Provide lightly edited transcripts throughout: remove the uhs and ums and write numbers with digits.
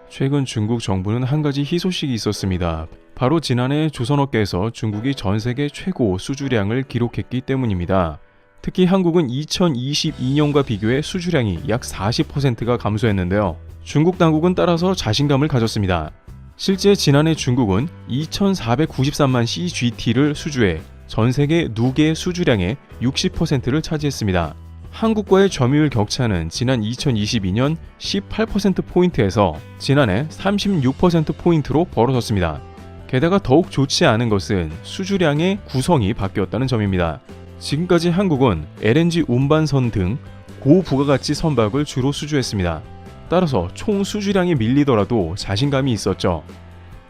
최근 중국 정부는 한 가지 희소식이 있었습니다. 바로 지난해 조선업계에서 중국이 전 세계 최고 수주량을 기록했기 때문입니다. 특히 한국은 2022년과 비교해 수주량이 약 40%가 감소했는데요. 중국 당국은 따라서 자신감을 가졌습니다. 실제 지난해 중국은 2,493만 CGT를 수주해 전 세계 누계 수주량의 60%를 차지했습니다. 한국과의 점유율 격차는 지난 2022년 18%포인트에서 지난해 36%포인트로 벌어졌습니다. 게다가 더욱 좋지 않은 것은 수주량의 구성이 바뀌었다는 점입니다. 지금까지 한국은 LNG 운반선 등 고부가가치 선박을 주로 수주했습니다. 따라서 총 수주량이 밀리더라도 자신감이 있었죠.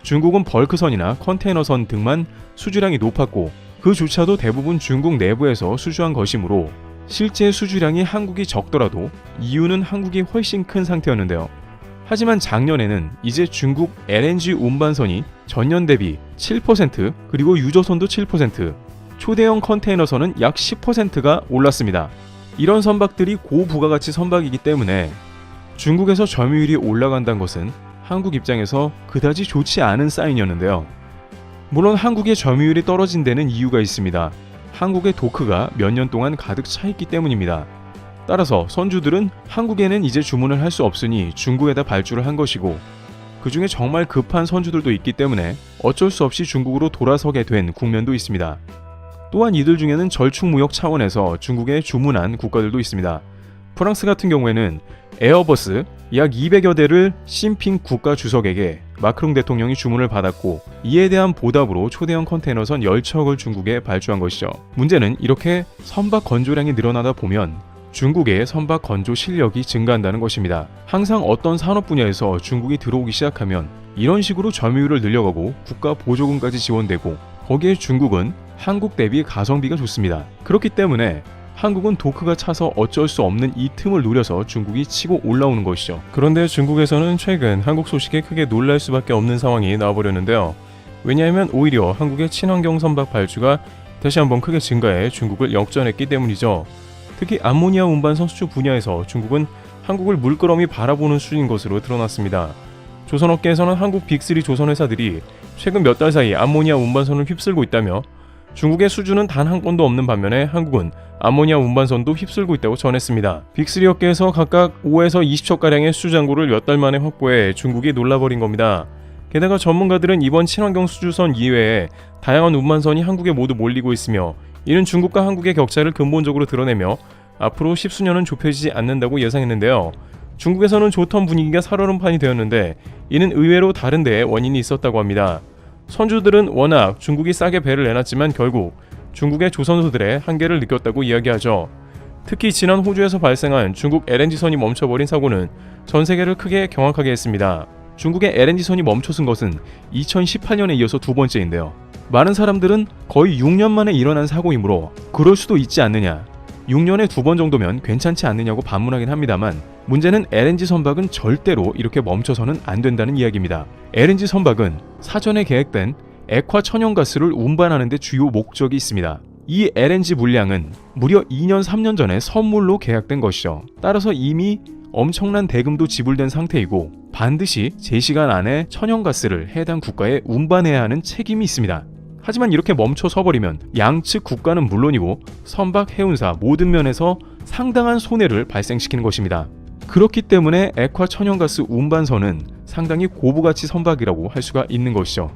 중국은 벌크선이나 컨테이너선 등만 수주량이 높았고 그조차도 대부분 중국 내부에서 수주한 것이므로 실제 수주량이 한국이 적더라도 이유는 한국이 훨씬 큰 상태였는데요. 하지만 작년에는 이제 중국 LNG 운반선이 전년 대비 7% 그리고 유조선도 7%, 초대형 컨테이너선은 약 10%가 올랐습니다. 이런 선박들이 고부가가치 선박이기 때문에 중국에서 점유율이 올라간다는 것은 한국 입장에서 그다지 좋지 않은 사인이었는데요. 물론 한국의 점유율이 떨어진 데는 이유가 있습니다. 한국의 도크가 몇 년 동안 가득 차 있기 때문입니다. 따라서 선주들은 한국에는 이제 주문을 할 수 없으니 중국에다 발주를 한 것이고 그 중에 정말 급한 선주들도 있기 때문에 어쩔 수 없이 중국으로 돌아서게 된 국면도 있습니다. 또한 이들 중에는 절충무역 차원에서 중국에 주문한 국가들도 있습니다. 프랑스 같은 경우에는 에어버스 약 200여 대를 시진핑 국가주석에게 마크롱 대통령이 주문을 받았고 이에 대한 보답으로 초대형 컨테이너선 10척을 중국에 발주한 것이죠. 문제는 이렇게 선박 건조량이 늘어나다 보면 중국의 선박 건조 실력이 증가한다는 것입니다. 항상 어떤 산업 분야에서 중국이 들어오기 시작하면 이런 식으로 점유율을 늘려가고 국가 보조금까지 지원되고 거기에 중국은 한국 대비 가성비가 좋습니다. 그렇기 때문에 한국은 도크가 차서 어쩔 수 없는 이 틈을 노려서 중국이 치고 올라오는 것이죠. 그런데 중국에서는 최근 한국 소식에 크게 놀랄 수밖에 없는 상황이 나와버렸는데요. 왜냐하면 오히려 한국의 친환경 선박 발주가 다시 한번 크게 증가해 중국을 역전했기 때문이죠. 특히 암모니아 운반선 수주 분야에서 중국은 한국을 물끄러미 바라보는 수준인 것으로 드러났습니다. 조선업계에서는 한국 빅3 조선회사들이 최근 몇 달 사이 암모니아 운반선을 휩쓸고 있다며 중국의 수주는 단 한 건도 없는 반면에 한국은 암모니아 운반선도 휩쓸고 있다고 전했습니다. 빅3 업계에서 각각 5에서 20척가량의 수주 잔고를 몇 달 만에 확보해 중국이 놀라버린 겁니다. 게다가 전문가들은 이번 친환경 수주선 이외에 다양한 운반선이 한국에 모두 몰리고 있으며 이는 중국과 한국의 격차를 근본적으로 드러내며 앞으로 십수년은 좁혀지지 않는다고 예상했는데요. 중국에서는 좋던 분위기가 살얼음판이 되었는데 이는 의외로 다른 데에 원인이 있었다고 합니다. 선주들은 워낙 중국이 싸게 배를 내놨지만 결국 중국의 조선소들의 한계를 느꼈다고 이야기하죠. 특히 지난 호주에서 발생한 중국 LNG선이 멈춰버린 사고는 전 세계를 크게 경악하게 했습니다. 중국의 LNG선이 멈춰선 것은 2018년에 이어서 두 번째인데요. 많은 사람들은 거의 6년 만에 일어난 사고이므로 그럴 수도 있지 않느냐, 6년에 2번 정도면 괜찮지 않느냐고 반문하긴 합니다만 문제는 LNG 선박은 절대로 이렇게 멈춰서는 안 된다는 이야기입니다. LNG 선박은 사전에 계획된 액화 천연가스를 운반하는 데 주요 목적이 있습니다. 이 LNG 물량은 무려 2년 3년 전에 선물로 계약된 것이죠. 따라서 이미 엄청난 대금도 지불된 상태이고 반드시 제시간 안에 천연가스를 해당 국가에 운반해야 하는 책임이 있습니다. 하지만 이렇게 멈춰 서버리면 양측 국가는 물론이고 선박 해운사 모든 면에서 상당한 손해를 발생시키는 것입니다. 그렇기 때문에 액화 천연가스 운반선은 상당히 고부가치 선박이라고 할 수가 있는 것이죠.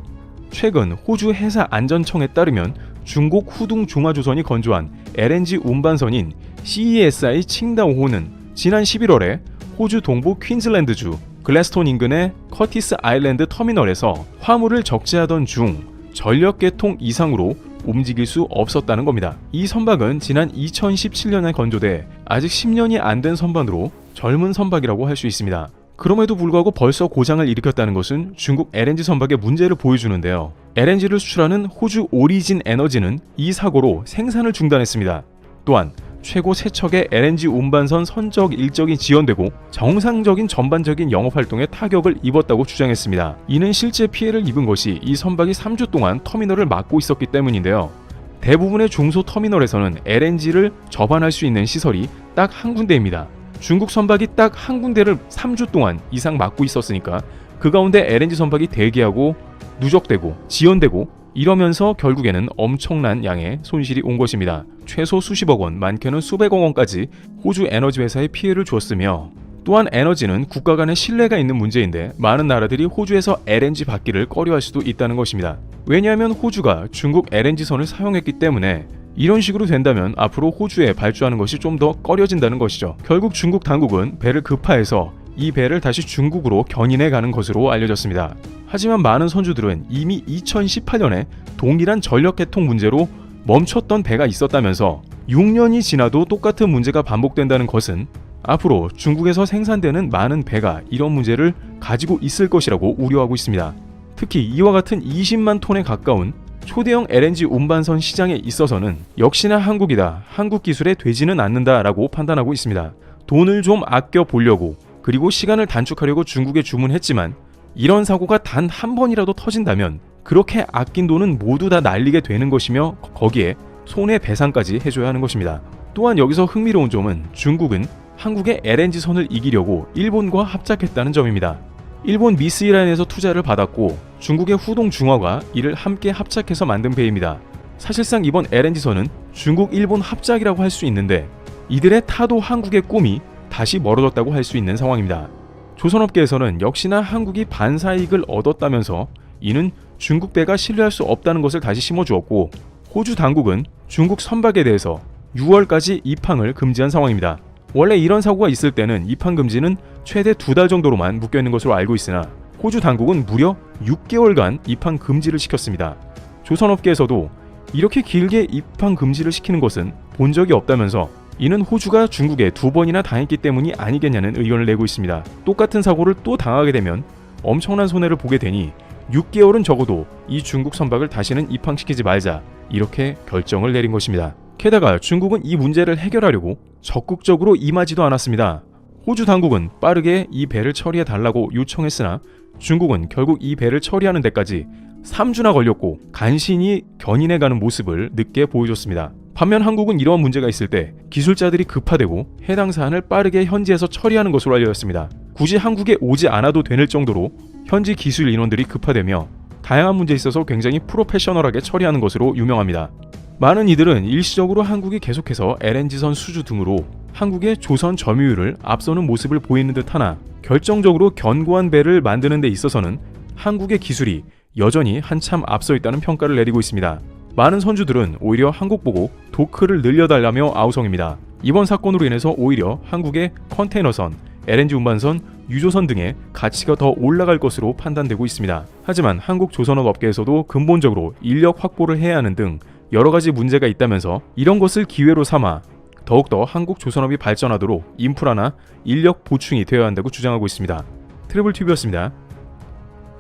최근 호주 해사 안전청에 따르면 중국 후둥 중화조선이 건조한 LNG 운반선인 CESI 칭다오호는 지난 11월에 호주 동부 퀸즐랜드주 글래스톤 인근의 커티스 아일랜드 터미널에서 화물을 적재하던 중 전력 개통 이상으로 움직일 수 없었다는 겁니다. 이 선박은 지난 2017년에 건조돼 아직 10년이 안 된 선박으로 젊은 선박이라고 할 수 있습니다. 그럼에도 불구하고 벌써 고장을 일으켰다는 것은 중국 LNG 선박의 문제를 보여주는데요. LNG를 수출하는 호주 오리진 에너지는 이 사고로 생산을 중단했습니다. 또한 최고 3척의 LNG 운반선 선적 일정이 지연되고 정상적인 전반적인 영업활동에 타격을 입었다고 주장했습니다. 이는 실제 피해를 입은 것이 이 선박이 3주 동안 터미널을 막고 있었기 때문인데요. 대부분의 중소 터미널에서는 LNG를 접안할 수 있는 시설이 딱 한 군데입니다. 중국 선박이 딱 한 군데를 3주 동안 이상 막고 있었으니까 그 가운데 LNG 선박이 대기하고 누적되고 지연되고 이러면서 결국에는 엄청난 양의 손실이 온 것입니다. 최소 수십억 원, 많게는 수백억 원까지 호주 에너지 회사에 피해를 주었으며, 또한 에너지는 국가 간의 신뢰가 있는 문제인데 많은 나라들이 호주에서 LNG 받기를 꺼려할 수도 있다는 것입니다. 왜냐하면 호주가 중국 LNG선을 사용했기 때문에 이런 식으로 된다면 앞으로 호주에 발주하는 것이 좀 더 꺼려진다는 것이죠. 결국 중국 당국은 배를 급파해서 이 배를 다시 중국으로 견인해 가는 것으로 알려졌습니다. 하지만 많은 선주들은 이미 2018년에 동일한 전력 개통 문제로 멈췄던 배가 있었다면서 6년이 지나도 똑같은 문제가 반복된다는 것은 앞으로 중국에서 생산되는 많은 배가 이런 문제를 가지고 있을 것이라고 우려하고 있습니다. 특히 이와 같은 20만 톤에 가까운 초대형 LNG 운반선 시장에 있어서는 역시나 한국이다, 한국 기술에 되지는 않는다라고 판단하고 있습니다. 돈을 좀 아껴 보려고 그리고 시간을 단축하려고 중국에 주문했지만 이런 사고가 단 한 번이라도 터진다면 그렇게 아낀 돈은 모두 다 날리게 되는 것이며 거기에 손해배상까지 해줘야 하는 것입니다. 또한 여기서 흥미로운 점은 중국은 한국의 LNG선을 이기려고 일본과 합작했다는 점입니다. 일본 미쓰이라인에서 투자를 받았고 중국의 후동중화가 이를 함께 합작해서 만든 배입니다. 사실상 이번 LNG선은 중국 일본 합작이라고 할 수 있는데 이들의 타도 한국의 꿈이 다시 멀어졌다고 할 수 있는 상황입니다. 조선업계에서는 역시나 한국이 반사이익을 얻었다면서 이는 중국 배가 신뢰할 수 없다는 것을 다시 심어주었고, 호주 당국은 중국 선박에 대해서 6월까지 입항을 금지한 상황입니다. 원래 이런 사고가 있을 때는 입항 금지는 최대 2달 정도로만 묶여있는 것으로 알고 있으나 호주 당국은 무려 6개월간 입항 금지를 시켰습니다. 조선업계에서도 이렇게 길게 입항 금지를 시키는 것은 본 적이 없다면서 이는 호주가 중국에 2번이나 당했기 때문이 아니겠냐는 의견을 내고 있습니다. 똑같은 사고를 또 당하게 되면 엄청난 손해를 보게 되니 6개월은 적어도 이 중국 선박을 다시는 입항시키지 말자, 이렇게 결정을 내린 것입니다. 게다가 중국은 이 문제를 해결하려고 적극적으로 임하지도 않았습니다. 호주 당국은 빠르게 이 배를 처리해 달라고 요청했으나 중국은 결국 이 배를 처리하는 데까지 3주나 걸렸고 간신히 견인해가는 모습을 늦게 보여줬습니다. 반면 한국은 이러한 문제가 있을 때 기술자들이 급파되고 해당 사안을 빠르게 현지에서 처리하는 것으로 알려졌습니다. 굳이 한국에 오지 않아도 되는 정도로 현지 기술 인원들이 급파되며 다양한 문제에 있어서 굉장히 프로페셔널하게 처리하는 것으로 유명합니다. 많은 이들은 일시적으로 한국이 계속해서 LNG선 수주 등으로 한국의 조선 점유율을 앞서는 모습을 보이는 듯하나 결정적으로 견고한 배를 만드는 데 있어서는 한국의 기술이 여전히 한참 앞서 있다는 평가를 내리고 있습니다. 많은 선주들은 오히려 한국 보고 도크를 늘려달라며 아우성입니다. 이번 사건으로 인해서 오히려 한국의 컨테이너선, LNG 운반선, 유조선 등의 가치가 더 올라갈 것으로 판단되고 있습니다. 하지만 한국 조선업 업계에서도 근본적으로 인력 확보를 해야 하는 등 여러 가지 문제가 있다면서 이런 것을 기회로 삼아 더욱더 한국 조선업이 발전하도록 인프라나 인력 보충이 되어야 한다고 주장하고 있습니다. 트래블TV였습니다.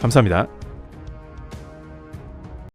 감사합니다.